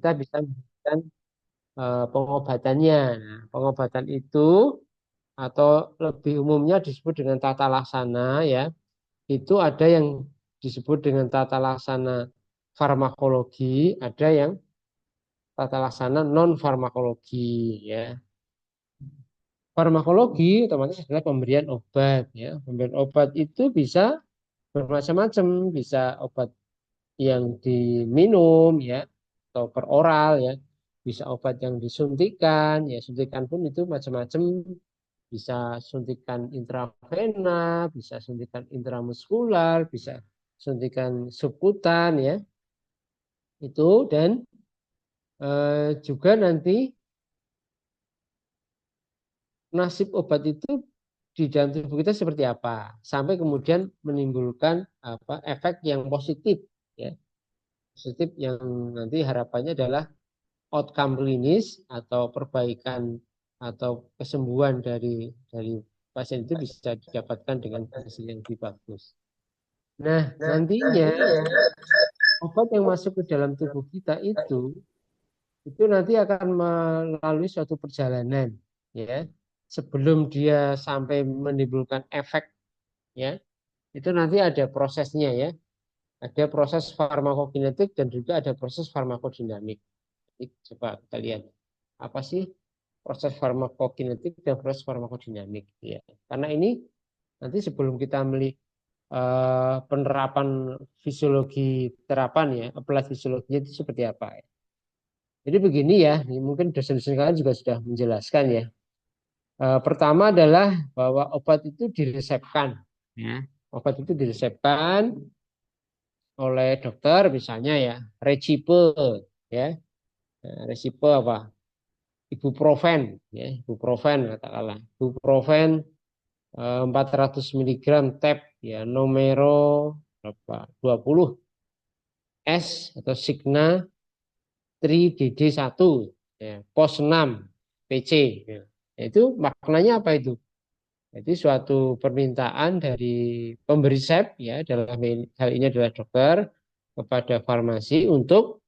kita bisa memberikan pengobatannya. Nah, pengobatan itu atau lebih umumnya disebut dengan tata laksana ya. Itu ada yang disebut dengan tata laksana farmakologi, ada yang tata laksana non farmakologi ya. Farmakologi otomatis adalah pemberian obat ya. Pemberian obat itu bisa bermacam-macam, bisa obat yang diminum ya atau per oral ya. Bisa obat yang disuntikan ya, suntikan pun itu macam-macam, bisa suntikan intravena, bisa suntikan intramuskular, bisa suntikan subkutan ya. Itu dan juga nanti nasib obat itu di dalam tubuh kita seperti apa sampai kemudian menimbulkan apa efek yang positif ya, positif yang nanti harapannya adalah outcome klinis atau perbaikan atau kesembuhan dari pasien itu bisa didapatkan dengan hasil yang lebih bagus. Nah, nantinya obat yang masuk ke dalam tubuh kita itu nanti akan melalui suatu perjalanan ya. Sebelum dia sampai menimbulkan efek ya, itu nanti ada prosesnya ya. Ada proses farmakokinetik dan juga ada proses farmakodinamik. Jadi, coba kita lihat apa sih proses farmakokinetik dan proses farmakodinamik ya. Karena ini nanti sebelum kita melihat penerapan fisiologi terapan ya, applied fisiologinya itu seperti apa ya. Jadi begini ya, mungkin dosen-dosen kalian juga sudah menjelaskan ya. Pertama adalah bahwa obat itu diresepkan ya. Obat itu diresepkan oleh dokter misalnya ya, recipe ya. Nah, recipe apa? Ibuprofen ya, ibuprofen katakanlah. Ibuprofen 400 miligram tab ya, nomero berapa? 20 S atau Signa 3DD1 ya, pos 6 PC ya. Itu maknanya apa itu? Jadi suatu permintaan dari pemberi resep ya dalam hal ini adalah dokter kepada farmasi untuk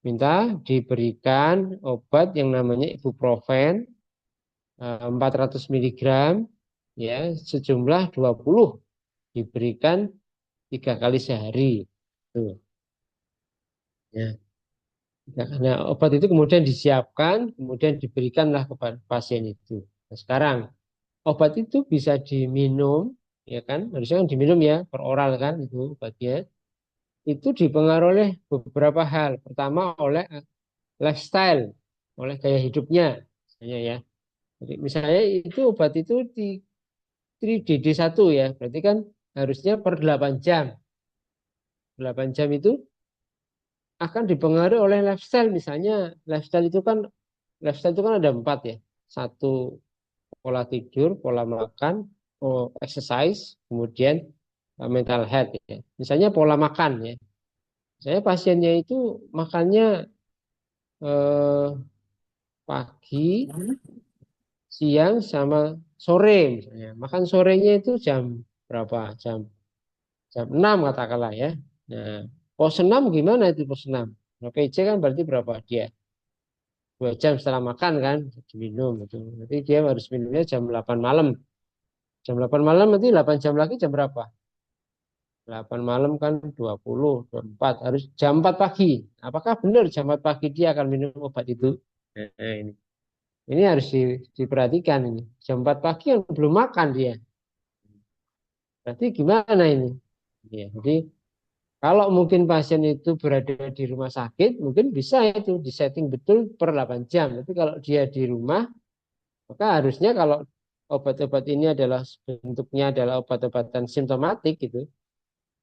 minta diberikan obat yang namanya ibuprofen 400 miligram ya sejumlah 20 diberikan 3 kali sehari. Tuh. Ya. Nah, obat itu kemudian disiapkan, kemudian diberikanlah kepada pasien itu. Nah, sekarang obat itu bisa diminum, ya kan? Harusnya kan diminum ya, per oral kan itu obatnya. Itu dipengaruhi oleh beberapa hal. Pertama oleh lifestyle, oleh gaya hidupnya, misalnya ya. Jadi misalnya itu obat itu di 3DD1 ya, berarti kan harusnya per 8 jam. 8 jam itu akan dipengaruhi oleh lifestyle, misalnya lifestyle itu kan ada 4 ya. Satu, pola tidur, pola makan, exercise, kemudian mental health ya. Misalnya pola makan ya. Saya pasiennya itu makannya eh, pagi, siang sama sore misalnya. Makan sorenya itu jam berapa? Jam 6 katakanlah ya. Nah, pos 6 gimana itu pos 6? Nah, PJ kan berarti berapa dia? 2 jam setelah makan kan diminum itu. Nanti dia harus minumnya jam 8 malam. Jam 8 malam nanti 8 jam lagi jam berapa? 8 malam kan 20, 24. Harus jam 4 pagi. Apakah benar jam 4 pagi dia akan minum obat itu? Nah, ini. Ini harus diperhatikan ini. Jam 4 pagi yang belum makan dia. Berarti gimana ini? Ya, jadi kalau mungkin pasien itu berada di rumah sakit, mungkin bisa itu disetting betul per 8 jam. Tapi kalau dia di rumah, maka harusnya kalau obat-obat ini adalah bentuknya adalah obat-obatan simptomatik gitu,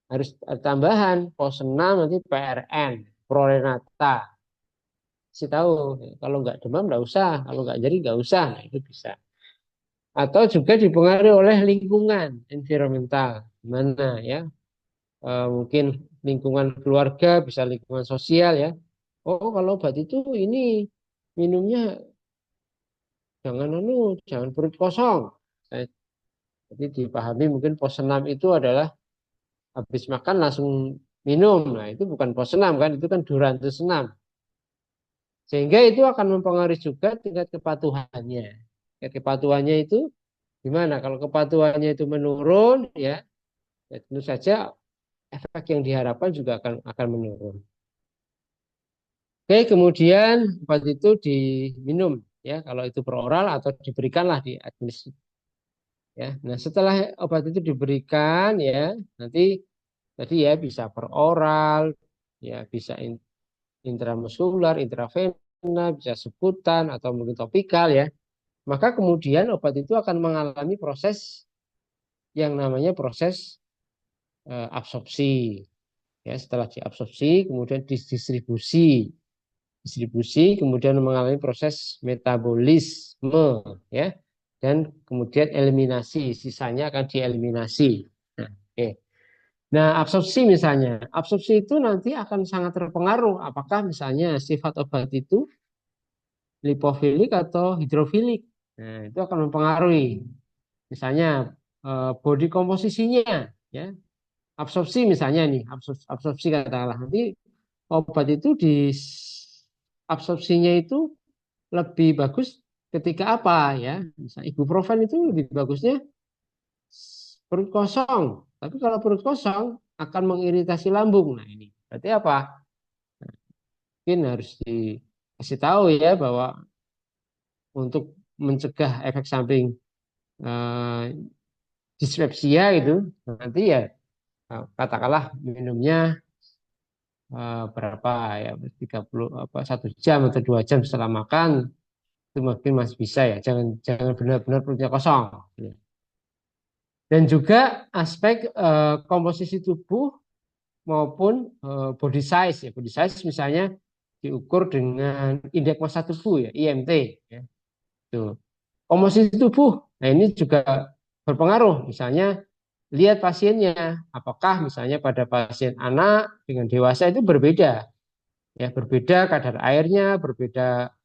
harus ada tambahan pos 6 nanti PRN, Prorenata. Kasih tahu, kalau nggak demam nggak usah, kalau nggak jadi nggak usah, nah, itu bisa. Atau juga dipengaruhi oleh lingkungan, environmental, mana ya, mungkin lingkungan keluarga, bisa lingkungan sosial ya. Oh, kalau obat itu ini minumnya jangan perut kosong. Eh, Jadi dipahami mungkin pos 6 itu adalah habis makan langsung minum. Nah, itu bukan pos 6 kan, itu kan durantus 6. Sehingga itu akan mempengaruhi juga tingkat kepatuhannya. Tingkat kepatuhannya itu gimana? Kalau kepatuhannya itu menurun, ya tentu saja efek yang diharapkan juga akan menurun. Oke, kemudian obat itu diminum ya, kalau itu peroral atau diberikanlah di administrasi ya. Nah, setelah obat itu diberikan ya, nanti tadi ya bisa peroral, ya bisa intramuskular, intravena, bisa sebutan atau mungkin topikal ya. Maka kemudian obat itu akan mengalami proses yang namanya proses absorpsi. Ya, setelah diabsorpsi, kemudian didistribusi, kemudian mengalami proses metabolisme, ya, dan kemudian eliminasi, sisanya akan dieliminasi. Nah, oke. Nah, absorpsi itu nanti akan sangat terpengaruh apakah misalnya sifat obat itu lipofilik atau hidrofilik. Nah, itu akan mempengaruhi. Misalnya body komposisinya, ya, absorpsi misalnya nih, absorpsi katakanlah nanti obat itu di absorpsinya itu lebih bagus ketika apa ya? Misalnya ibuprofen itu lebih bagusnya perut kosong. Tapi kalau perut kosong akan mengiritasi lambung. Nah, ini berarti apa? Mungkin harus dikasih tahu ya bahwa untuk mencegah efek samping eh, dispepsia itu nanti ya katakanlah minumnya berapa ya 30 apa 1 jam atau 2 jam setelah makan itu mungkin masih bisa ya jangan jangan benar-benar perutnya kosong ya. Dan juga aspek komposisi tubuh maupun body size ya body size misalnya diukur dengan indeks massa tubuh ya IMT ya tuh komposisi tubuh nah ini juga berpengaruh misalnya lihat pasiennya apakah misalnya pada pasien anak dengan dewasa itu berbeda ya berbeda kadar airnya berbeda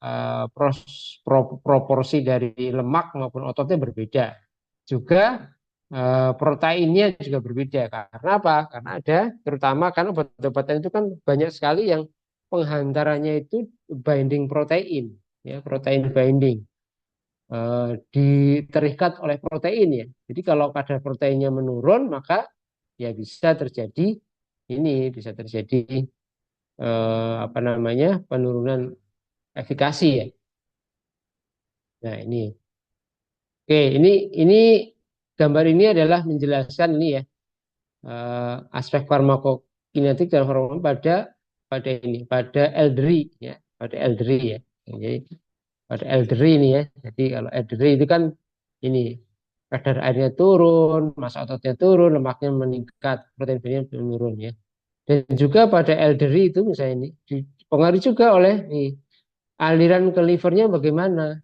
proporsi dari lemak maupun ototnya berbeda juga proteinnya juga berbeda karena apa karena ada terutama kan obat-obatan itu kan banyak sekali yang penghantarannya itu binding protein ya protein binding terikat oleh protein ya jadi kalau kadar proteinnya menurun maka ya bisa terjadi apa namanya penurunan efikasi ya. Nah ini gambar ini adalah menjelaskan ini ya aspek farmakokinetik dan hormon pada elderly ya pada elderly ya. Jadi pada elderly ini ya. Jadi kalau elderly itu kan ini kadar airnya turun, massa ototnya turun, lemaknya meningkat, protein bodinya menurun ya. Dan juga pada elderly itu misalnya ini dipengaruhi juga oleh nih, aliran ke livernya bagaimana,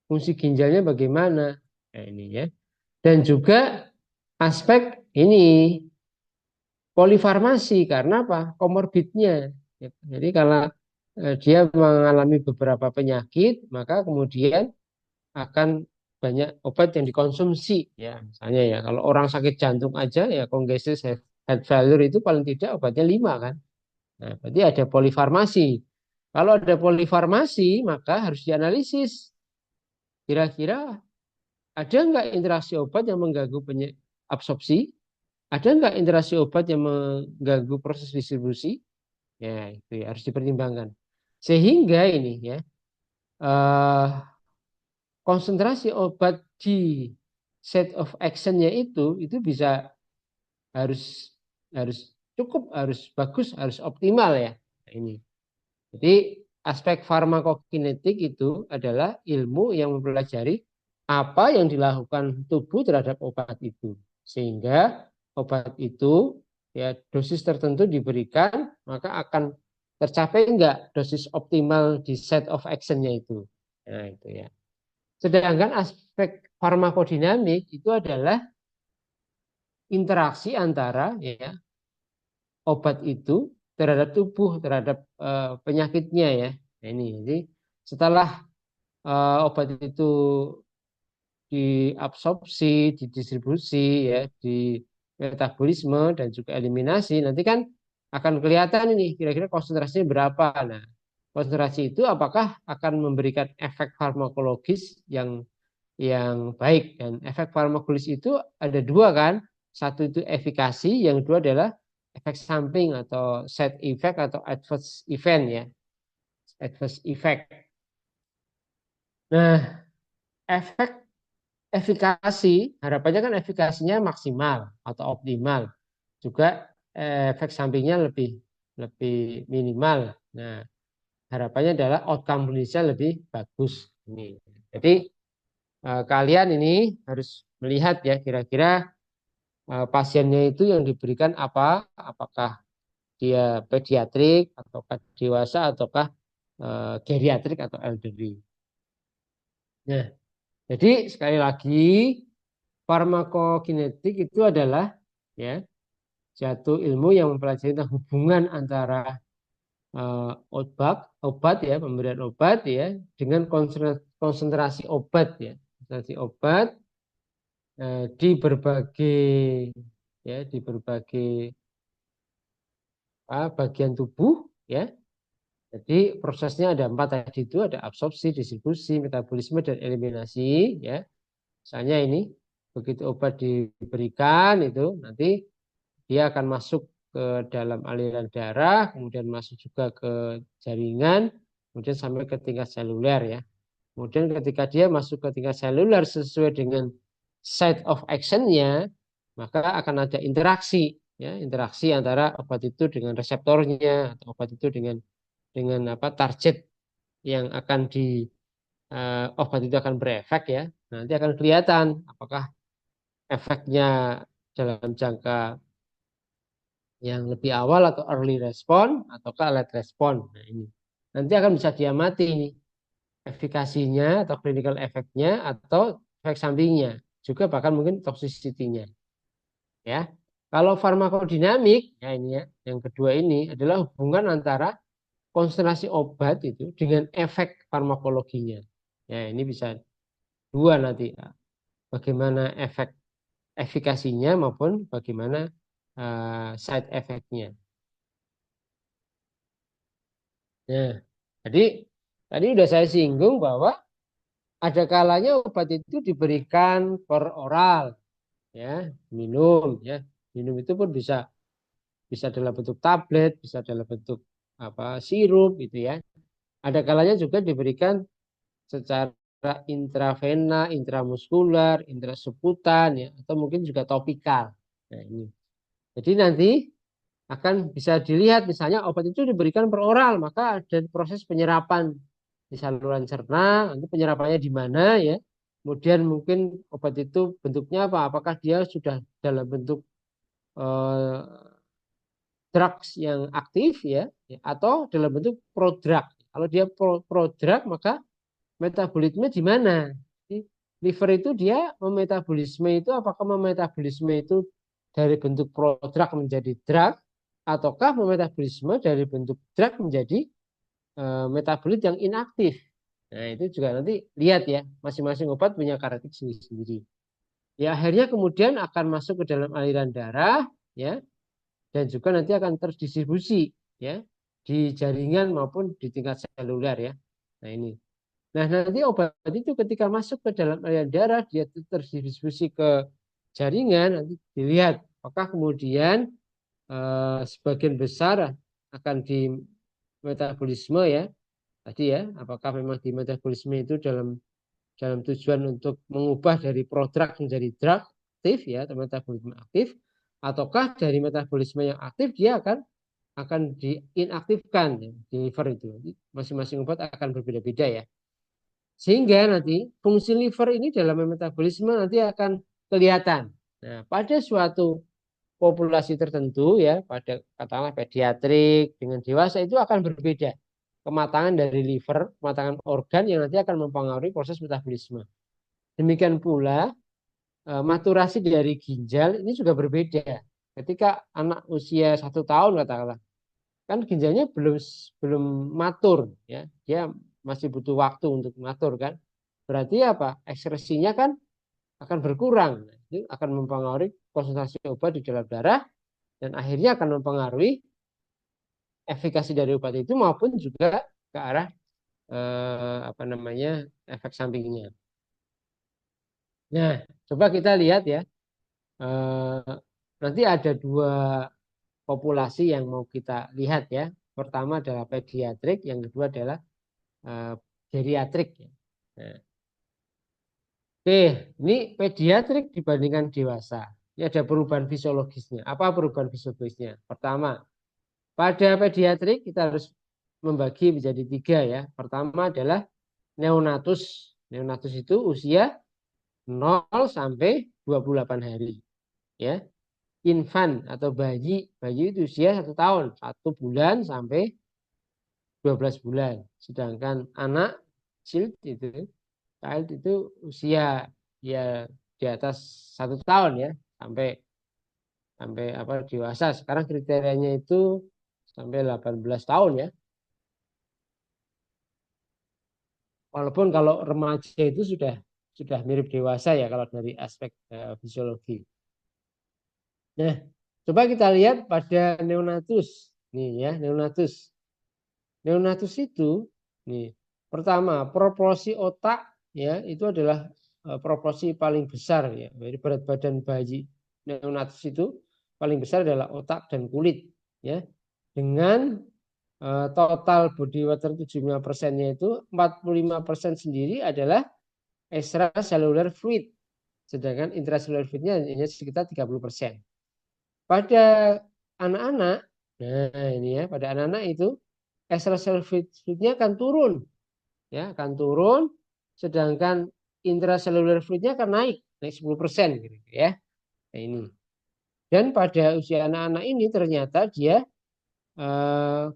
fungsi ginjalnya bagaimana. Nah, ini ya. Dan juga aspek ini polifarmasi karena apa? Komorbidnya. Jadi kalau dia mengalami beberapa penyakit, maka kemudian akan banyak obat yang dikonsumsi. Ya, misalnya ya kalau orang sakit jantung aja ya congestive heart failure itu paling tidak obatnya 5 kan. Nah, berarti ada polifarmasi. Kalau ada polifarmasi, maka harus dianalisis. Kira-kira ada nggak interaksi obat yang mengganggu absorpsi? Ada nggak interaksi obat yang mengganggu proses distribusi? Ya, itu ya, harus dipertimbangkan. Sehingga ini ya, eh, konsentrasi obat di set of actionnya itu bisa harus harus cukup, harus bagus, harus optimal ya. Nah, ini. Jadi aspek farmakokinetik itu adalah ilmu yang mempelajari apa yang dilakukan tubuh terhadap obat itu. Sehingga obat itu ya dosis tertentu diberikan maka akan tercapai enggak dosis optimal di set of actionnya itu. Nah, itu ya. Sedangkan aspek farmakodinamik itu adalah interaksi antara ya obat itu terhadap tubuh, terhadap penyakitnya ya. Nah, ini jadi setelah obat itu diabsorpsi, didistribusi ya, di metabolisme dan juga eliminasi, nanti kan akan kelihatan ini kira-kira konsentrasinya berapa. Nah, konsentrasi itu apakah akan memberikan efek farmakologis yang baik. Dan efek farmakologis itu ada dua kan. Satu itu efikasi, yang kedua adalah efek samping atau side effect atau adverse event ya. Adverse effect. Nah, efek efikasi harapannya kan efikasinya maksimal atau optimal. Juga efek sampingnya lebih lebih minimal. Nah, harapannya adalah outcome klinisnya lebih bagus. Ini. Jadi kalian ini harus melihat ya kira-kira pasiennya itu yang diberikan apa, apakah dia pediatrik ataukah dewasa ataukah geriatrik atau elderly. Nah, jadi sekali lagi farmakokinetik itu adalah ya suatu ilmu yang mempelajari tentang hubungan antara obat ya pemberian obat ya dengan konsentrasi obat ya konsentrasi obat di berbagai bagian tubuh ya. Jadi prosesnya ada empat tadi itu ada absorpsi, distribusi, metabolisme dan eliminasi ya. Misalnya ini begitu obat diberikan itu nanti dia akan masuk ke dalam aliran darah, kemudian masuk juga ke jaringan, kemudian sampai ke tingkat seluler ya. Kemudian ketika dia masuk ke tingkat seluler sesuai dengan site of action-nya, maka akan ada interaksi ya, interaksi antara obat itu dengan reseptornya atau obat itu dengan apa target yang akan obat itu akan berefek ya. Nanti akan kelihatan apakah efeknya dalam jangka yang lebih awal atau early respon ataukah late respon. Nah, ini nanti akan bisa diamati ini efikasinya atau clinical efeknya atau efek sampingnya juga bahkan mungkin toxicity-nya ya. Kalau farmakodinamik ya ini ya yang kedua ini adalah hubungan antara konsentrasi obat itu dengan efek farmakologinya. Ya ini bisa dua nanti ya. Bagaimana efek efikasinya maupun bagaimana side effect-nya. Nah, jadi tadi sudah saya singgung bahwa ada kalanya obat itu diberikan per oral, ya, minum, ya, minum itu pun bisa bisa dalam bentuk tablet, bisa dalam bentuk apa sirup, gitu ya. Ada kalanya juga diberikan secara intravena, intramuskular, intrasubkutan, ya, atau mungkin juga topikal. Nah, ini. Jadi nanti akan bisa dilihat misalnya obat itu diberikan per oral, maka ada proses penyerapan di saluran cerna, nanti penyerapannya di mana ya. Kemudian mungkin obat itu bentuknya apa? Apakah dia sudah dalam bentuk eh, drugs yang aktif ya, atau dalam bentuk prodrug. Kalau dia prodrug maka metabolisme di mana? Jadi, liver itu dia memetabolisme itu apakah memetabolisme itu dari bentuk prodrug menjadi drug ataukah memetabolisme dari bentuk drug menjadi metabolit yang inaktif. Nah, itu juga nanti lihat ya, masing-masing obat punya karakteristik sendiri. Ya, akhirnya kemudian akan masuk ke dalam aliran darah ya dan juga nanti akan terdistribusi ya di jaringan maupun di tingkat seluler ya. Nah, ini. Nah, nanti obat itu ketika masuk ke dalam aliran darah dia terdistribusi ke jaringan nanti dilihat apakah kemudian sebagian besar akan di metabolisme ya tadi ya apakah memang di metabolisme itu dalam dalam tujuan untuk mengubah dari prodrug menjadi drug aktif ya atau metabolisme aktif ataukah dari metabolisme yang aktif dia akan diinaktifkan ya, di liver itu masing-masing obat akan berbeda-beda ya sehingga nanti fungsi liver ini dalam metabolisme nanti akan kelihatan. Nah, pada suatu populasi tertentu ya pada katakanlah pediatrik dengan dewasa itu akan berbeda kematangan dari liver, kematangan organ yang nanti akan mempengaruhi proses metabolisme. Demikian pula maturasi dari ginjal ini juga berbeda. Ketika anak usia 1 tahun katakanlah, kan ginjalnya belum belum matur ya, dia masih butuh waktu untuk matur kan. Berarti apa? Ekskresinya kan akan berkurang. Itu akan mempengaruhi konsentrasi obat di dalam darah dan akhirnya akan mempengaruhi efikasi dari obat itu maupun juga ke arah apa namanya efek sampingnya. Nah, coba kita lihat ya. Eh, Nanti ada dua populasi yang mau kita lihat ya. Pertama adalah pediatrik, yang kedua adalah eh, geriatrik ya. Nah, oke, ini pediatrik dibandingkan dewasa. Ini ada perubahan fisiologisnya. Apa perubahan fisiologisnya? Pertama, pada pediatrik kita harus membagi menjadi tiga ya. Pertama adalah neonatus. Neonatus itu usia 0 sampai 28 hari. Ya, infan atau bayi, bayi itu usia 1 tahun, 1 bulan sampai 12 bulan. Sedangkan anak child itu usia ya di atas 1 tahun ya sampai sampai apa dewasa. Sekarang kriterianya itu sampai 18 tahun ya. Walaupun kalau remaja itu sudah mirip dewasa ya kalau dari aspek fisiologi. Nah, coba kita lihat pada neonatus. Nih ya, neonatus. Neonatus itu nih, pertama proporsi otak ya itu adalah proporsi paling besar ya. Jadi berat badan bayi neonatus itu paling besar adalah otak dan kulit ya. Dengan total body water 75%-nya itu 45% sendiri adalah extracellular fluid. Sedangkan intracellular fluidnya hanya sekitar 30%. Pada anak-anak, nah ini ya, pada anak-anak itu extracellular fluidnya akan turun, ya, akan turun, sedangkan intracellular fluidnya akan naik 10% gitu ya. Nah, ini. Dan pada usia anak-anak ini ternyata dia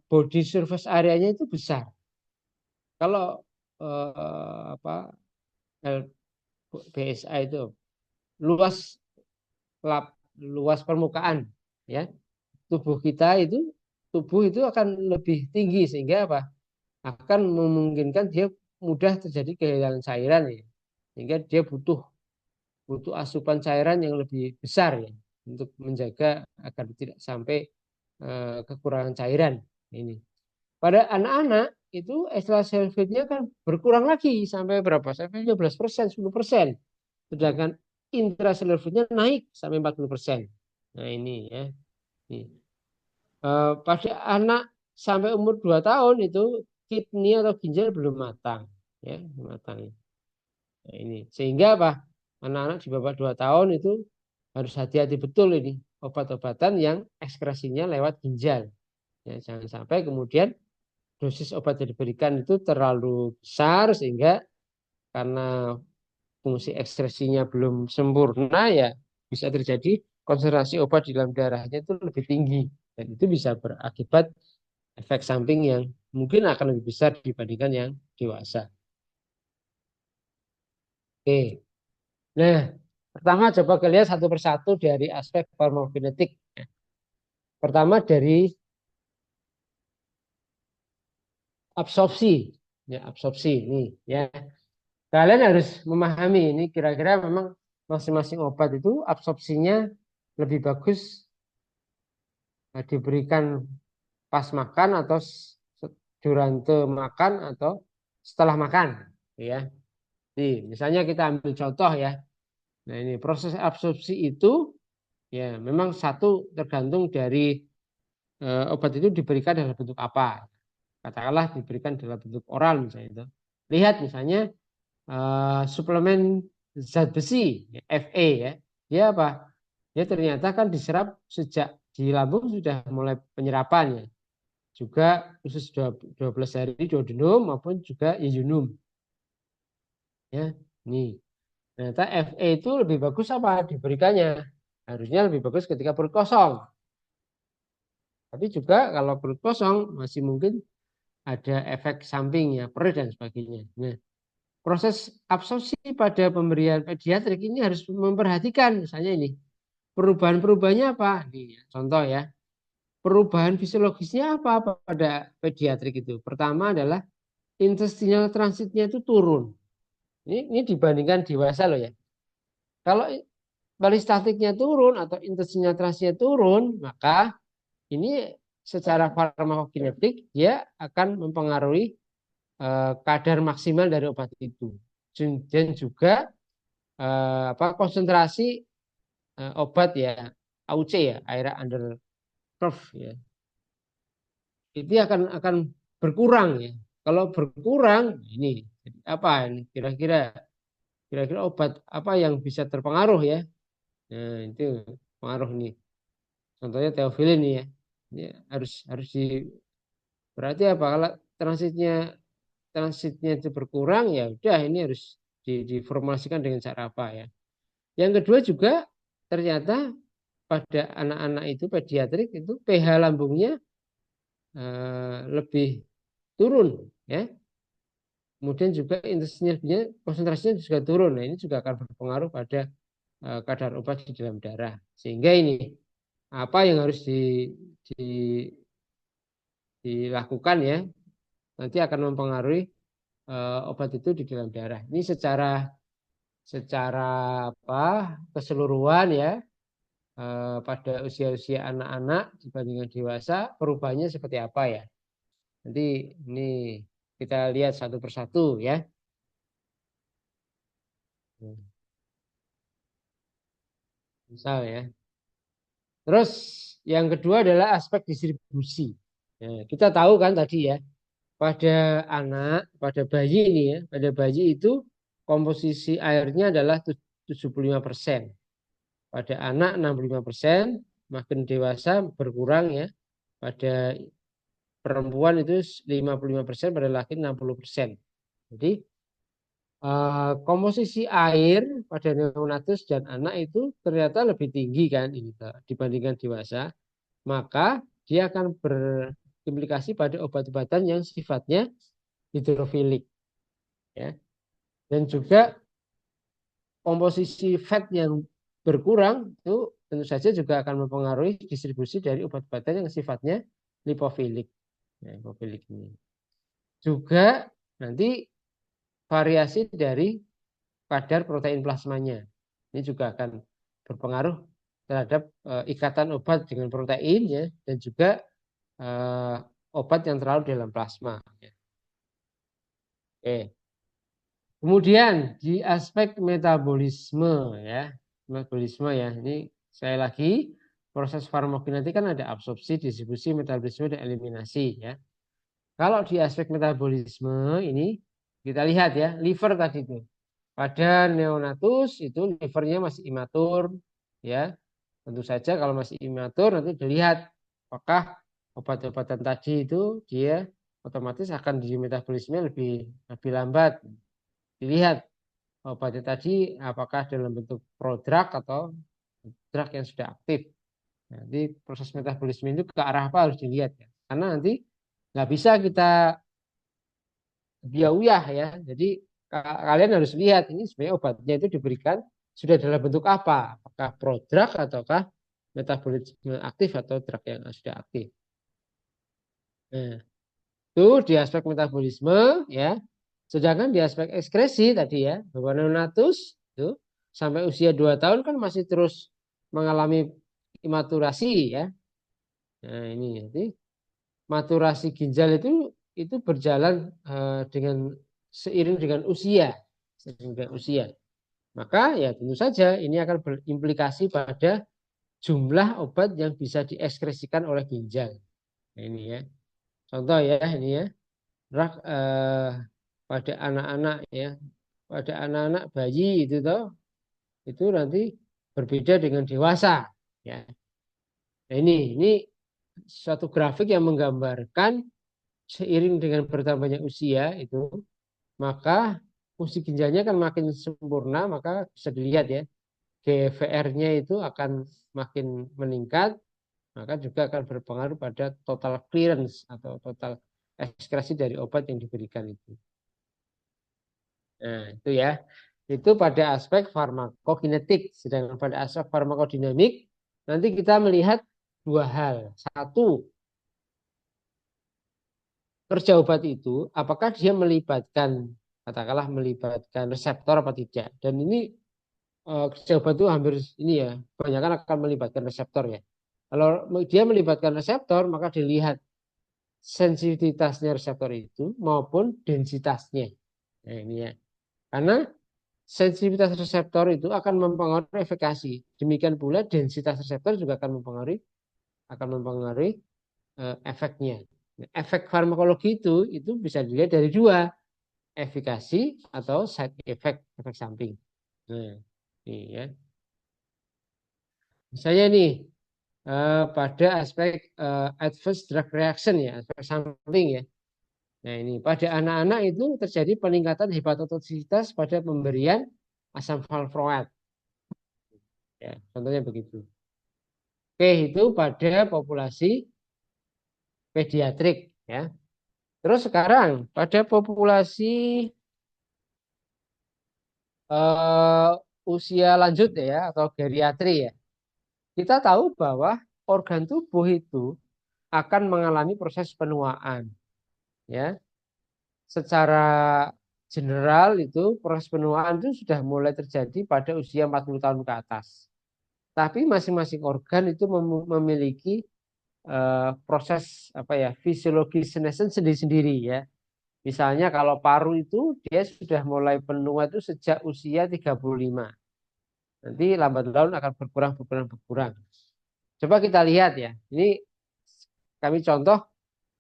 body surface areanya itu besar. Kalau apa BSA itu luas lap, luas permukaan ya tubuh itu akan lebih tinggi sehingga apa akan memungkinkan dia mudah terjadi kehilangan cairan ya sehingga dia butuh butuh asupan cairan yang lebih besar ya untuk menjaga agar tidak sampai kekurangan cairan ini pada anak-anak itu extracellular fluidnya kan berkurang lagi sampai berapa sampai 15% 10%. Sedangkan intracellular fluidnya naik sampai 40%. Nah ini ya. Ini. Pada anak sampai umur 2 tahun itu kidney atau ginjal belum matang. Ya, matang. Nah, ini. Sehingga apa? Anak-anak di bawah 2 tahun itu harus hati-hati betul ini. Obat-obatan yang ekskresinya lewat ginjal. Ya, jangan sampai kemudian dosis obat yang diberikan itu terlalu besar sehingga karena fungsi ekskresinya belum sempurna ya bisa terjadi konsentrasi obat di dalam darahnya itu lebih tinggi dan itu bisa berakibat efek samping yang mungkin akan lebih besar dibandingkan yang dewasa. Oke. Nah, pertama coba kita lihat satu persatu dari aspek farmakokinetik. Pertama dari absorpsi. Ya, absorpsi ini ya. Kalian harus memahami ini kira-kira memang masing-masing obat itu absorpsinya lebih bagus diberikan pas makan atau durante makan atau setelah makan ya. Jadi, misalnya kita ambil contoh ya. Nah, ini proses absorpsi itu ya memang satu tergantung dari obat itu diberikan dalam bentuk apa. Katakanlah diberikan dalam bentuk oral misalnya itu. Lihat misalnya suplemen zat besi Fa ya. Dia apa? Dia ternyata kan diserap sejak di lambung sudah mulai penyerapannya. Juga khusus 12 hari duodenum maupun juga yeyunum. Ya, nih. Ternyata Fa itu lebih bagus apa diberikannya? Harusnya lebih bagus ketika perut kosong. Tapi juga kalau perut kosong masih mungkin ada efek sampingnya, perih dan sebagainya. Nah, proses absorpsi pada pemberian pediatrik ini harus memperhatikan misalnya ini perubahan-perubahannya apa? Nih, contoh ya. Perubahan fisiologisnya apa pada pediatrik itu? Pertama adalah intestinal transitnya itu turun. Ini dibandingkan dewasa loh ya. Kalau balistatiknya turun atau intestinal transitnya turun, maka ini secara farmakokinetik dia akan mempengaruhi kadar maksimal dari obat itu. Dan juga konsentrasi obat ya, AUC ya, area under curve ya. Itu akan berkurang ya. Kalau berkurang ini apa ini kira-kira obat apa yang bisa terpengaruh ya. Nah, itu pengaruh nih. Contohnya teofilin nih ya. Ini harus harus di berarti apa kalau transitnya itu berkurang ya udah ini harus diformulasikan dengan cara apa ya. Yang kedua juga ternyata pada anak-anak itu pediatrik itu pH lambungnya lebih turun ya. Kemudian juga intensitasnya konsentrasinya juga turun. Nah, ini juga akan berpengaruh pada kadar obat di dalam darah. Sehingga ini apa yang harus di, dilakukan ya nanti akan mempengaruhi obat itu di dalam darah. Ini secara secara apa keseluruhan ya pada usia-usia anak-anak dibandingkan dewasa perubahannya seperti apa ya. Nanti ini kita lihat satu persatu ya. Misal ya. Terus yang kedua adalah aspek distribusi. Ya, kita tahu kan tadi ya, pada anak, pada bayi ini ya, pada bayi itu komposisi airnya adalah 75%. Pada anak 65%, makin dewasa berkurang ya. Pada perempuan itu 55%, pada laki 60%. Jadi komposisi air pada neonatus dan anak itu ternyata lebih tinggi kan ini dibandingkan dewasa, maka dia akan berimplikasi pada obat-obatan yang sifatnya hidrofilik ya. Dan juga komposisi fat yang berkurang itu tentu saja juga akan mempengaruhi distribusi dari obat-obatan yang sifatnya lipofilik. Ya, lipofilik ini. Juga nanti variasi dari kadar protein plasmanya. Ini juga akan berpengaruh terhadap ikatan obat dengan protein ya dan juga obat yang terlalu dalam plasma. Oke. Kemudian di aspek metabolisme ya, metabolisme ya. Ini saya lagi proses farmakokinetik kan ada absorpsi, distribusi, metabolisme dan eliminasi ya. Kalau di aspek metabolisme ini kita lihat ya, liver tadi itu. Pada neonatus itu livernya masih imatur ya. Tentu saja kalau masih imatur nanti dilihat apakah obat-obatan tadi itu dia otomatis akan di metabolisme lebih lebih lambat. Dilihat obatnya tadi apakah dalam bentuk prodrug atau drug yang sudah aktif. Nanti proses metabolisme itu ke arah apa harus dilihat ya. Karena nanti nggak bisa kita biawiyah ya. Jadi kalian harus lihat ini sebenarnya obatnya itu diberikan sudah dalam bentuk apa? Apakah prodrug ataukah metabolisme aktif atau drug yang sudah aktif. Nah, itu di aspek metabolisme ya. Sedangkan di aspek ekskresi tadi ya, bahwa neonatus itu sampai usia 2 tahun kan masih terus mengalami imaturasi ya. Nah, ini jadi maturasi ginjal itu berjalan dengan seiring dengan usia, seiring dengan usia. Maka ya tentu saja ini akan berimplikasi pada jumlah obat yang bisa diekskresikan oleh ginjal. Nah, ini ya. Contoh ya ini ya. Pada anak-anak ya, pada anak-anak bayi itu toh itu nanti berbeda dengan dewasa ya. Nah, ini suatu grafik yang menggambarkan seiring dengan bertambahnya usia itu maka fungsi ginjalnya kan makin sempurna maka bisa dilihat ya GFR-nya itu akan makin meningkat maka juga akan berpengaruh pada total clearance atau total ekskresi dari obat yang diberikan itu. Nah, itu ya. Itu pada aspek farmakokinetik. Sedangkan pada aspek farmakodinamik nanti kita melihat dua hal. Satu, kerja obat itu apakah dia melibatkan katakanlah melibatkan reseptor apa tidak. Dan ini kerja obat itu hampir ini ya, kebanyakan akan melibatkan reseptor ya. Kalau dia melibatkan reseptor maka dilihat sensitivitasnya reseptor itu maupun densitasnya. Nah, ini ya. Karena sensitivitas reseptor itu akan mempengaruhi efikasi. Demikian pula densitas reseptor juga akan mempengaruhi efeknya. Efek farmakologi itu bisa dilihat dari dua, efikasi atau side effect, efek samping. Nah, ini ya. Misalnya nih pada aspek adverse drug reaction ya, efek samping ya. Nah ini pada anak-anak itu terjadi peningkatan hepatotoksisitas pada pemberian asam valproat. Ya, contohnya begitu. Oke, itu pada populasi pediatrik ya. Terus sekarang pada populasi uh, usia lanjut ya atau geriatri ya. Kita tahu bahwa organ tubuh itu akan mengalami proses penuaan ya. Secara general itu proses penuaan itu sudah mulai terjadi pada usia 40 tahun ke atas. Tapi masing-masing organ itu memiliki proses apa ya fisiologi senescence sendiri-sendiri ya. Misalnya kalau paru itu dia sudah mulai penuh itu sejak usia 35. Nanti lambat laun akan berkurang. Coba kita lihat ya. Ini kami contoh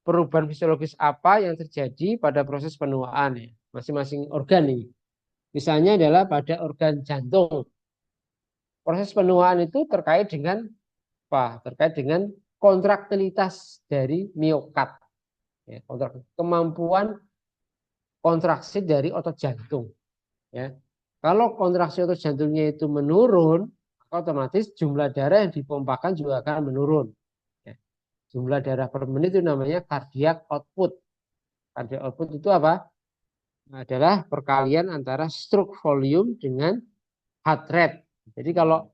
perubahan fisiologis apa yang terjadi pada proses penuaan ya. Masing-masing organ ini. Misalnya adalah pada organ jantung. Proses penuaan itu terkait dengan apa? Terkait dengan kontraktilitas dari miokard. Ya, kemampuan kontraksi dari otot jantung. Ya. Kalau kontraksi otot jantungnya itu menurun, maka otomatis jumlah darah yang dipompakan juga akan menurun. Ya. Jumlah darah per menit itu namanya cardiac output. Cardiac output itu apa? Adalah perkalian antara stroke volume dengan heart rate. Jadi kalau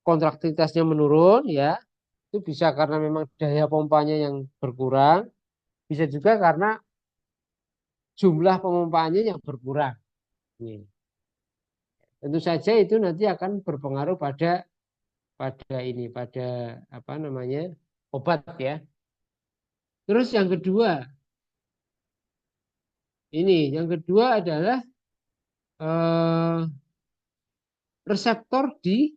kontraktilitasnya menurun, ya itu bisa karena memang daya pompanya yang berkurang, bisa juga karena jumlah pemompaannya yang berkurang. Ini. Tentu saja itu nanti akan berpengaruh pada apa namanya obat ya. Terus yang kedua adalah eh, reseptor di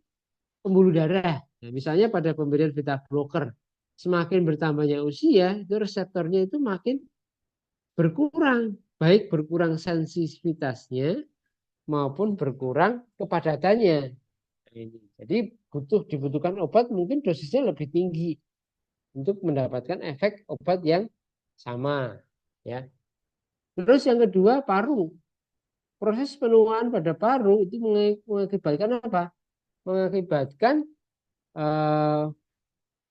pembuluh darah. Nah, misalnya pada pemberian beta blocker, semakin bertambahnya usia, itu reseptornya itu makin berkurang, baik berkurang sensitivitasnya maupun berkurang kepadatannya. Jadi dibutuhkan obat mungkin dosisnya lebih tinggi untuk mendapatkan efek obat yang sama, ya. Terus yang kedua paru. Proses penuaan pada paru itu mengakibatkan apa? Mengakibatkan eh,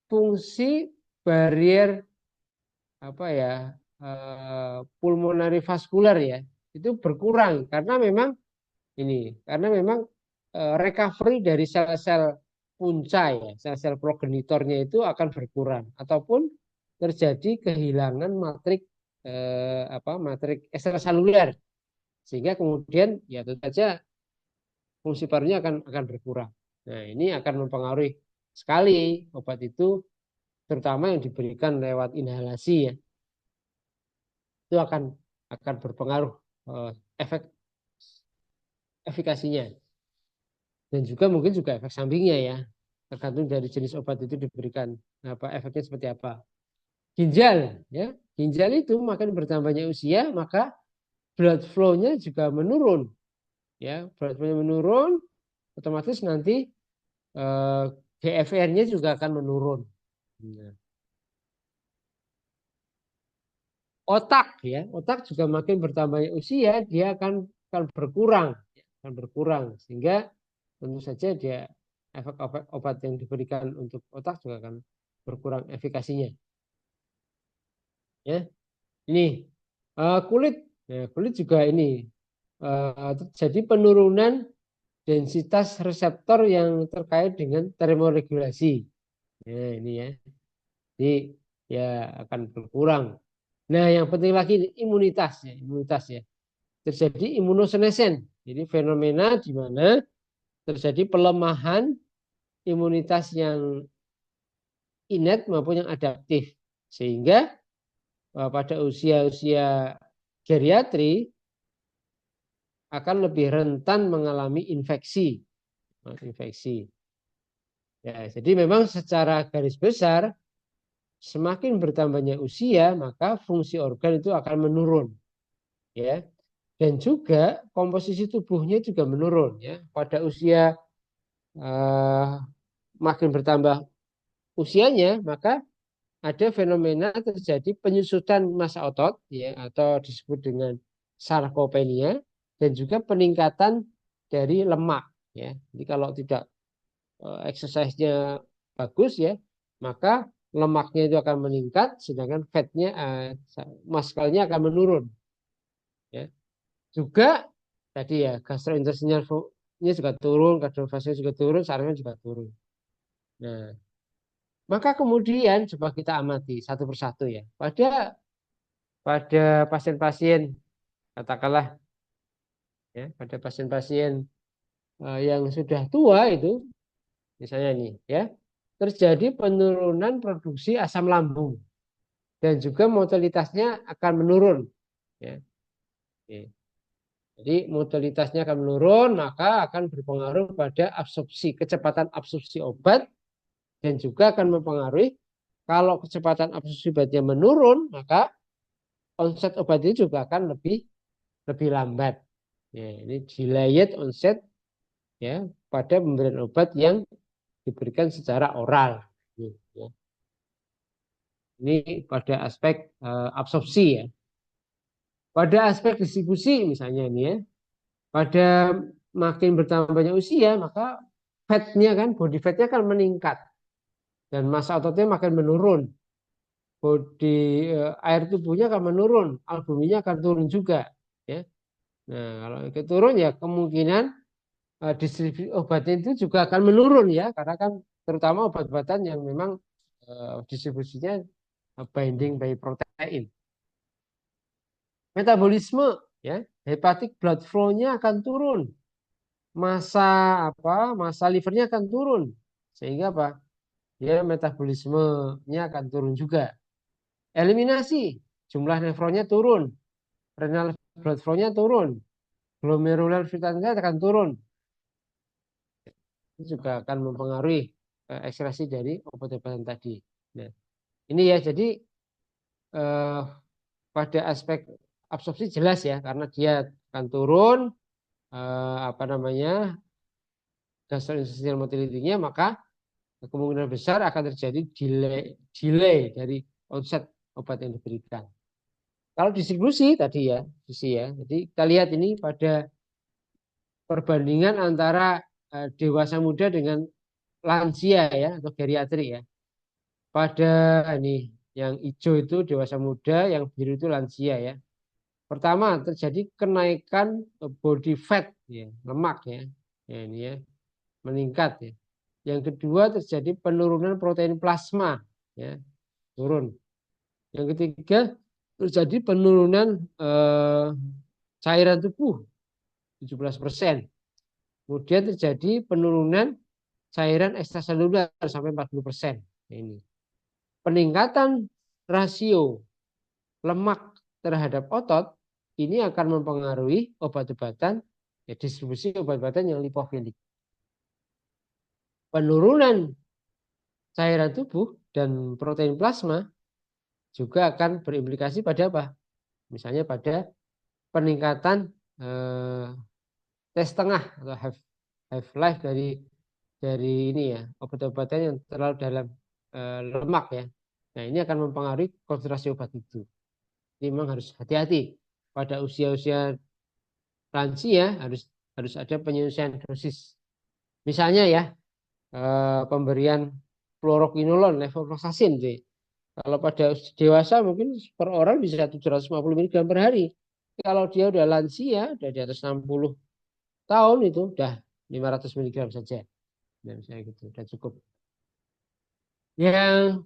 fungsi barier apa ya pulmonari vaskular ya itu berkurang karena memang recovery dari sel-sel punca ya sel-sel progenitornya itu akan berkurang ataupun terjadi kehilangan matrik ekstraseluler sehingga kemudian ya tentu saja fungsi parunya akan berkurang. Nah ini akan mempengaruhi sekali obat itu terutama yang diberikan lewat inhalasi ya itu akan berpengaruh efek efikasinya dan juga mungkin juga efek sampingnya ya tergantung dari jenis obat itu diberikan apa efeknya seperti apa. Ginjal itu makin bertambahnya usia maka blood flow-nya juga menurun ya blood flow-nya menurun otomatis nanti GFR-nya juga akan menurun. Nah, otak juga makin bertambahnya usia dia akan berkurang sehingga tentu saja dia efek obat yang diberikan untuk otak juga akan berkurang efikasinya ya ini kulit ya, kulit juga ini terjadi penurunan densitas reseptor yang terkait dengan termoregulasi ya ini ya jadi ya akan berkurang. Nah yang penting lagi imunitas ya terjadi imunosenesen. Jadi fenomena di mana terjadi pelemahan imunitas yang innate maupun yang adaptif. Sehingga pada usia-usia geriatri akan lebih rentan mengalami infeksi. Infeksi. Ya, jadi memang secara garis besar semakin bertambahnya usia maka fungsi organ itu akan menurun, ya. Dan juga komposisi tubuhnya juga menurun, ya. Pada usia makin bertambah usianya maka ada fenomena terjadi penyusutan massa otot, ya, atau disebut dengan sarkopenia, dan juga peningkatan dari lemak, ya. Jadi kalau tidak exercise-nya bagus, ya, maka lemaknya itu akan meningkat sedangkan fatnya muscle-nya akan menurun, ya. Juga tadi ya gastrointestinalnya juga turun, kardiovaskular juga turun, sarafnya juga turun. Nah, maka kemudian coba kita amati satu persatu, ya. Pada pasien-pasien, katakanlah, ya, pada pasien-pasien yang sudah tua itu, misalnya nih, ya, terjadi penurunan produksi asam lambung dan juga motalitasnya akan menurun, ya. Oke. Jadi motalitasnya akan menurun, maka akan berpengaruh pada absorpsi, kecepatan absorpsi obat, dan juga akan mempengaruhi kalau kecepatan absorpsi obatnya menurun, maka onset obat itu juga akan lebih lebih lambat. Ya, ini delayed onset, ya, pada pemberian obat yang diberikan secara oral. Ya. Ini pada aspek absorpsi, ya. Pada aspek distribusi misalnya ini, ya, pada makin bertambahnya usia maka fatnya kan, body fatnya akan meningkat dan massa ototnya makin menurun. Body air tubuhnya akan menurun, albuminnya akan turun juga, ya. Nah, kalau itu turun ya kemungkinan distribusi obatnya itu juga akan menurun, ya, karena kan terutama obat-obatan yang memang distribusinya binding by protein. Metabolisme, ya, hepatic blood flow-nya akan turun, massa massa livernya akan turun, sehingga apa, ya, metabolismenya akan turun juga. Eliminasi, jumlah nefronnya turun, renal blood flow-nya turun, glomerular filtrasinya akan turun. Itu juga akan mempengaruhi ekskresi dari obat-obatan tadi. Nah, ini ya, jadi eh, pada aspek absorpsi jelas, ya, karena dia akan turun apa namanya gastrointestinal motility-nya, maka kemungkinan besar akan terjadi delay dari onset obat yang diberikan. Kalau distribusi tadi, ya, jadi kita lihat ini pada perbandingan antara dewasa muda dengan lansia, ya, atau geriatri, ya. Pada ini yang hijau itu dewasa muda, yang biru itu lansia, ya. Pertama terjadi kenaikan body fat, ya, lemak, ya. Ya, ini, ya, meningkat, ya. Yang kedua terjadi penurunan protein plasma, ya, turun. Yang ketiga terjadi penurunan cairan tubuh 17%. Kemudian terjadi penurunan cairan ekstraseluler sampai 40%. Ini peningkatan rasio lemak terhadap otot ini akan mempengaruhi obat-obatan, ya, distribusi obat-obatan yang lipofilik. Penurunan cairan tubuh dan protein plasma juga akan berimplikasi pada apa? Misalnya pada peningkatan tes tengah atau half life dari ini, ya, obat-obatan yang terlalu dalam lemak, ya. Nah, ini akan mempengaruhi konsentrasi obat itu. Jadi memang harus hati-hati pada usia-usia lansia, harus harus ada penyelesaian dosis. Misalnya, ya, pemberian fluoroquinolone, levofloxacin, kalau pada dewasa mungkin per orang bisa 750 mg per hari. Kalau dia udah lansia, udah di atas 60 tahun, itu udah 500 mg saja. Nah, misalnya gitu, udah cukup. Yang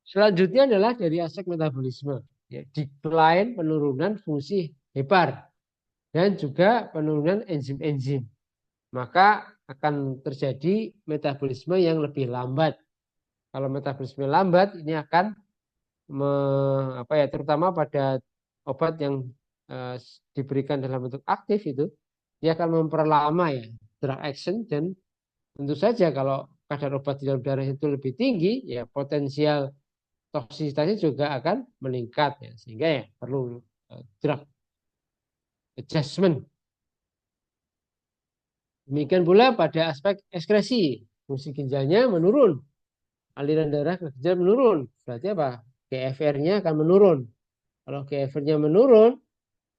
selanjutnya adalah dari aspek metabolisme, ya, decline, penurunan fungsi hepar dan juga penurunan enzim-enzim. Maka akan terjadi metabolisme yang lebih lambat. Kalau metabolisme lambat ini akan apa ya, terutama pada obat yang eh, diberikan dalam bentuk aktif itu, dia akan memperlama ya drug action, dan tentu saja kalau kadar obat di dalam darah itu lebih tinggi, ya potensial toksisitasnya juga akan meningkat ya, sehingga ya perlu drug adjustment. Demikian pula pada aspek ekskresi, fungsi ginjalnya menurun, aliran darah ke ginjal menurun. Berarti apa? GFR-nya akan menurun. Kalau GFR-nya menurun,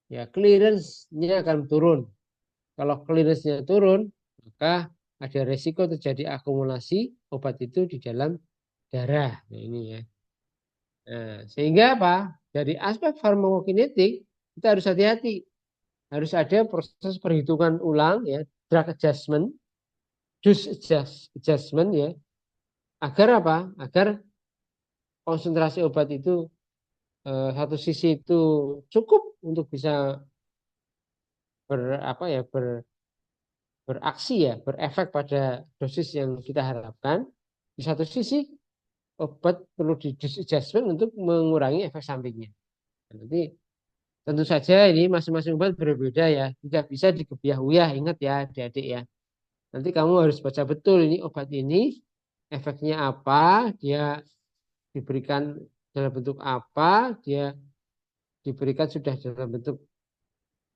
ya clearance-nya akan turun. Kalau clearance-nya turun, maka ada resiko terjadi akumulasi obat itu di dalam darah. Nah, ini ya. Nah, sehingga apa? Dari aspek farmakokinetik kita harus hati-hati. Harus ada proses perhitungan ulang ya, drug adjustment, dose adjustment ya. Agar apa? Agar konsentrasi obat itu satu sisi itu cukup untuk bisa apa ya, beraksi ya, berefek pada dosis yang kita harapkan. Di satu sisi obat perlu di dose adjustment untuk mengurangi efek sampingnya. Nanti tentu saja ini masing-masing obat berbeda ya, tidak bisa dikebiah-uyah. Ingat ya adik-adik ya. Nanti kamu harus baca betul ini obat ini efeknya apa, dia diberikan dalam bentuk apa, dia diberikan sudah dalam bentuk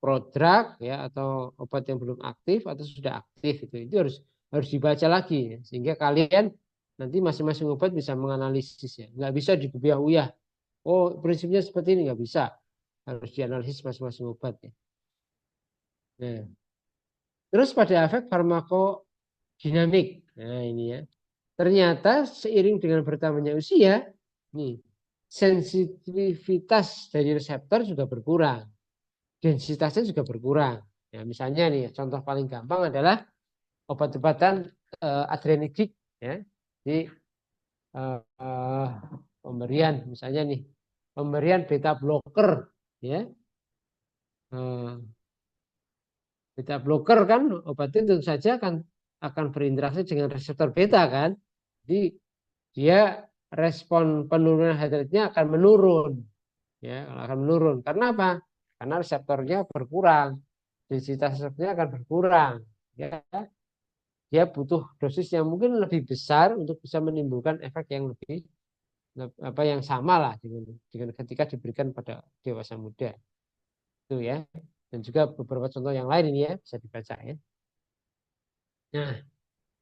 prodrug ya, atau obat yang belum aktif atau sudah aktif, itu harus harus dibaca lagi ya. Sehingga kalian nanti masing-masing obat bisa menganalisis ya, nggak bisa dikebiah-uyah. Oh prinsipnya seperti ini, nggak bisa, harus dianalisis masing-masing obat ya. Nah, terus pada efek farmakodinamik, nah ini ya, ternyata seiring dengan bertambahnya usia, nih sensitivitas dari reseptor juga berkurang, densitasnya juga berkurang. Ya, misalnya nih, contoh paling gampang adalah obat-obatan adrenergic ya. Di pemberian misalnya nih, pemberian beta blocker ya. Beta blocker kan obat itu tentu saja akan berinteraksi dengan reseptor beta kan. Jadi dia respon penurunan heart rate-nya akan menurun ya, akan menurun. Karena apa? Karena reseptornya berkurang, densitas reseptornya akan berkurang ya. Dia butuh dosis yang mungkin lebih besar untuk bisa menimbulkan efek yang lebih apa yang sama lah dengan ketika diberikan pada dewasa muda itu ya. Dan juga beberapa contoh yang lain ini ya bisa dibaca ya. Nah,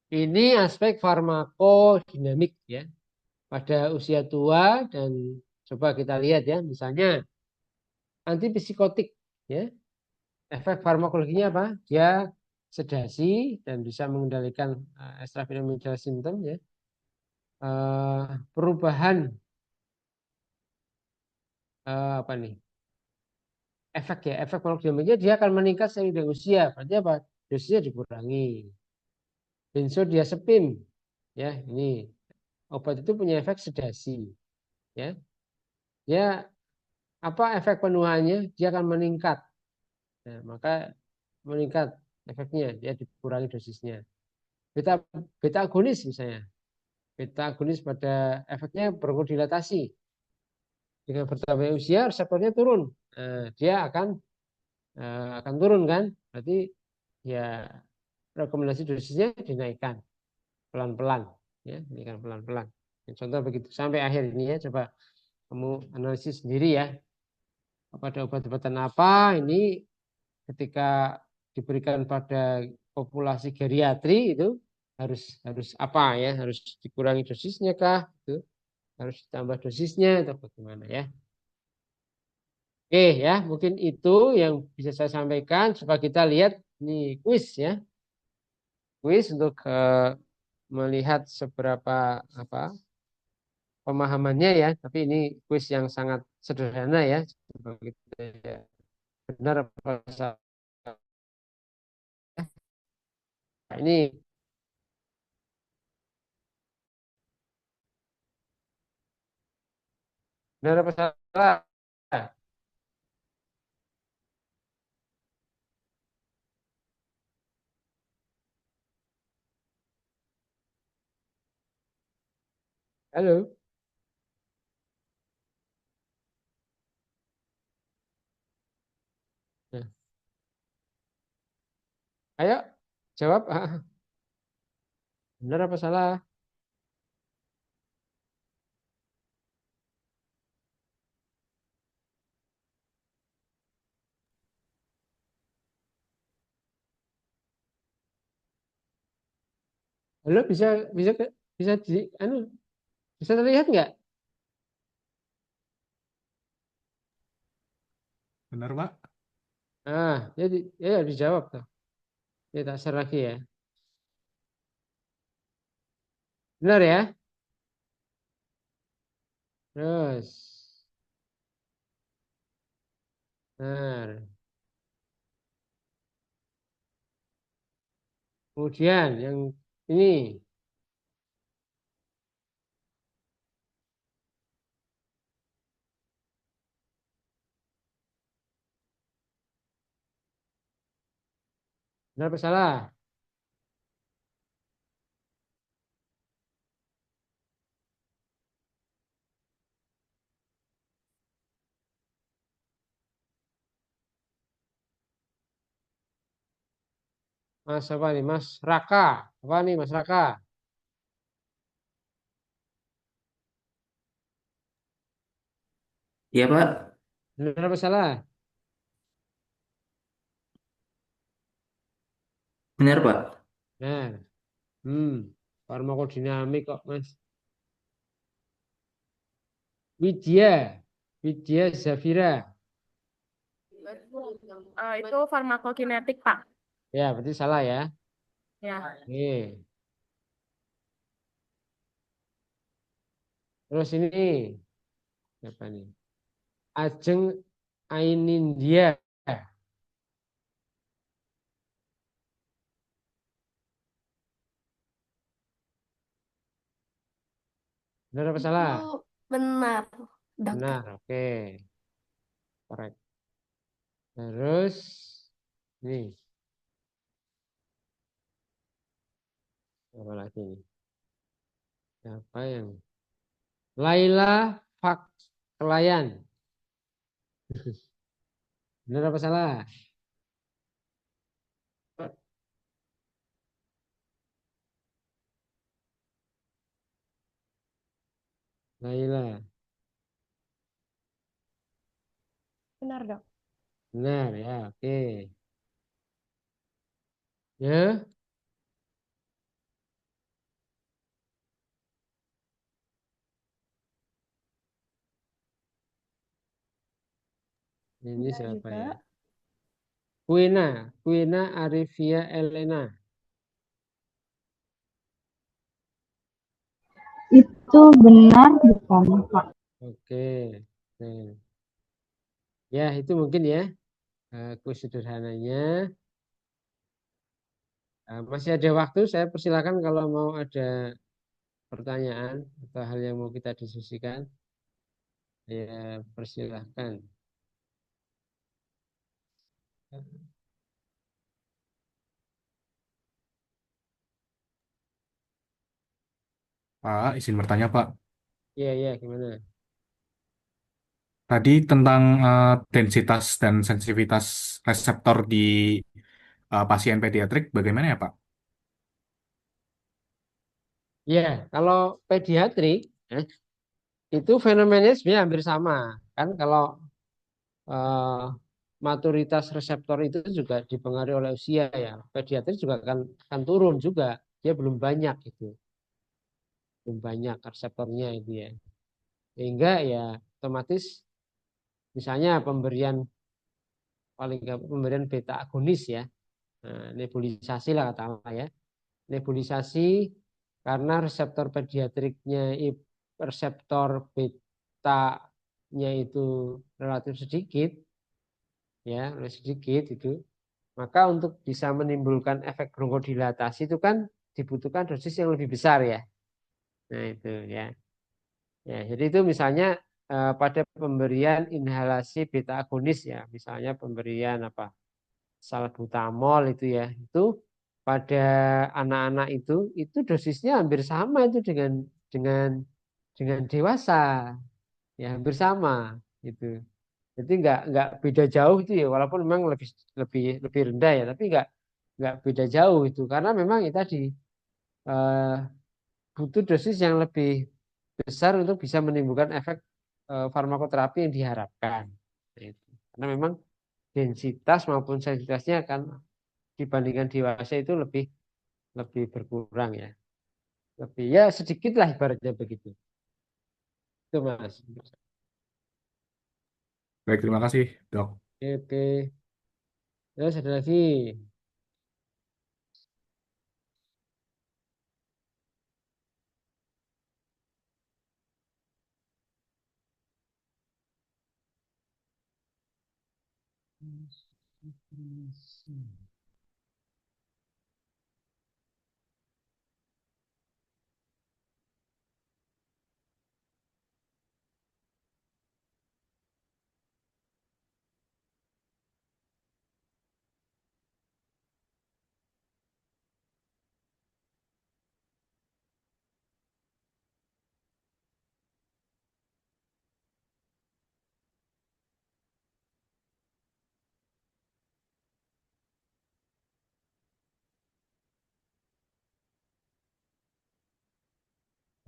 ini aspek farmakodinamik ya pada usia tua. Dan coba kita lihat ya, misalnya antipsikotik ya, efek farmakologinya apa? Dia sedasi dan bisa mengendalikan extrapyramidal symptom ya. Perubahan apa nih? Efek ya, efek farmakologinya dia akan meningkat seiring dengan usia. Berarti apa? Dosisnya dikurangi. Benzodiazepin ya, ini obat itu punya efek sedasi ya. Dia apa efek penuhannya? Dia akan meningkat. Nah, maka meningkat efeknya, dia dikurangi dosisnya. Beta beta agonis misalnya. Beta agonis pada efeknya bronkodilatasi. Dengan bertambahnya usia reseptornya turun. Nah, dia akan turun kan? Berarti ya rekomendasi dosisnya dinaikkan pelan-pelan ya, dinaikkan pelan-pelan. Contoh begitu sampai akhir ini ya, coba kamu analisis sendiri ya. Pada obat-obatan apa ini ketika diberikan pada populasi geriatri itu harus harus apa ya, harus dikurangi dosisnya kah itu, harus ditambah dosisnya atau bagaimana ya. Oke ya, mungkin itu yang bisa saya sampaikan. Coba kita lihat ini kuis ya, kuis untuk melihat seberapa apa pemahamannya ya. Tapi ini kuis yang sangat sederhana ya. Coba kita ya. Benar apa salah? Ini benar apa salah? Halo. Nah, ayo jawab. Benar apa salah? Halo, bisa bisa bisa di anu bisa terlihat nggak? Benar, Pak. Jadi ya dijawab tuh. Ya tak share lagi ya. Benar ya? Terus, benar. Kemudian yang ini benar apa salah? Mas apa nih? Mas Raka. Apa nih Mas Raka? Iya Pak, Benar apa salah? benar Pak. Nah, farmakodinamik kok Mas. Widya, Widya Zafira. Itu farmakokinetik, Pak. Ya, berarti salah ya. Ya. Oke. Terus ini apa nih? Ajeng Ainindya. Benar apa Itu salah? benar, dokter. Benar, oke. Korek. Terus nih, apa lagi nih? Siapa yang Laila Fak Kelayan. Benar apa salah? Laila. Benar, dok. Benar ya, oke. Ya, ini Benar siapa juga. ya? Kuina, Kuina Arifia Elena. Itu benar bukan, Pak? Oke. Nah, ya itu mungkin ya kuis sederhananya. Masih ada waktu, saya persilakan kalau mau ada pertanyaan atau hal yang mau kita diskusikan, ya persilahkan. Pak, izin bertanya, Pak. Iya, iya, gimana? Tadi tentang densitas dan sensitivitas reseptor di pasien pediatrik, bagaimana ya, Pak? Ya, kalau pediatrik, itu fenomenanya sebenarnya hampir sama. Kan kalau eh, maturitas reseptor itu juga dipengaruhi oleh usia ya. Pediatrik juga kan turun juga. Dia belum banyak itu. Belum banyak reseptornya itu ya. Sehingga ya otomatis misalnya paling gampang pemberian beta agonis ya. Nah, nebulisasi lah katakanlah ya. Nebulisasi karena reseptor pediatriknya reseptor betanya itu relatif sedikit ya, sedikit itu. Maka untuk bisa menimbulkan efek bronkodilatasi itu kan dibutuhkan dosis yang lebih besar ya. Nah, itu ya. Ya, jadi itu misalnya pada pemberian inhalasi beta agonis ya, misalnya pemberian apa? Salbutamol itu ya. Itu pada anak-anak itu dosisnya hampir sama itu dengan dengan dewasa, ya hampir sama gitu. Jadi nggak beda jauh itu ya, walaupun memang lebih lebih lebih rendah ya, tapi nggak beda jauh itu, karena memang itu tadi eh, butuh dosis yang lebih besar untuk bisa menimbulkan efek farmakoterapi yang diharapkan. Nah, itu. Karena memang densitas maupun sensitivitasnya akan dibandingkan dewasa itu lebih lebih berkurang ya, lebih ya sedikit lah ibaratnya begitu. Itu Mas. Baik, terima kasih, Dok. Oke, terus ada lagi.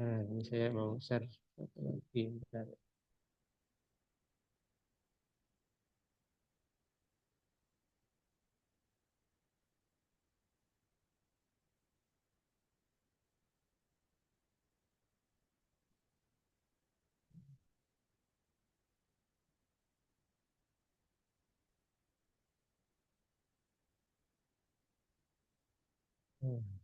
Nah, ini saya mau share satu lagi. Bentar. Hmm.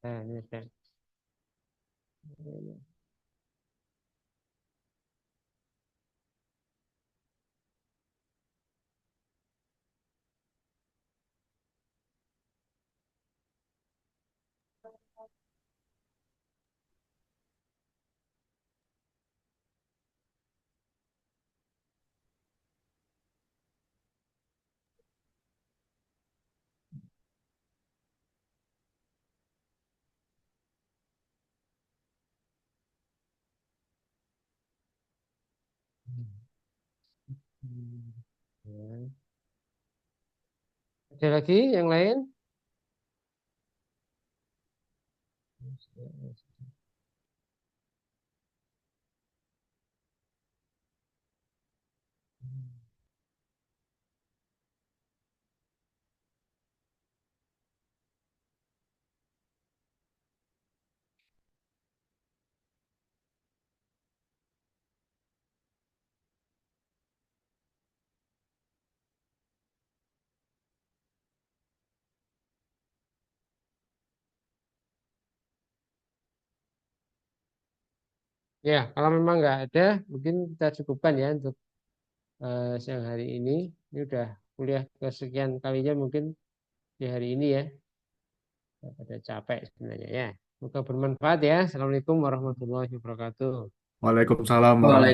Nah, ini saya. Hmm. Ya. Ada lagi yang lain? Ya, kalau memang nggak ada, mungkin kita cukupkan ya untuk siang hari ini. Ini udah kuliah kesekian kalinya mungkin di hari ini ya. Pada capek sebenarnya ya. Semoga bermanfaat ya. Assalamualaikum warahmatullahi wabarakatuh. Waalaikumsalam Waalaikumsalam.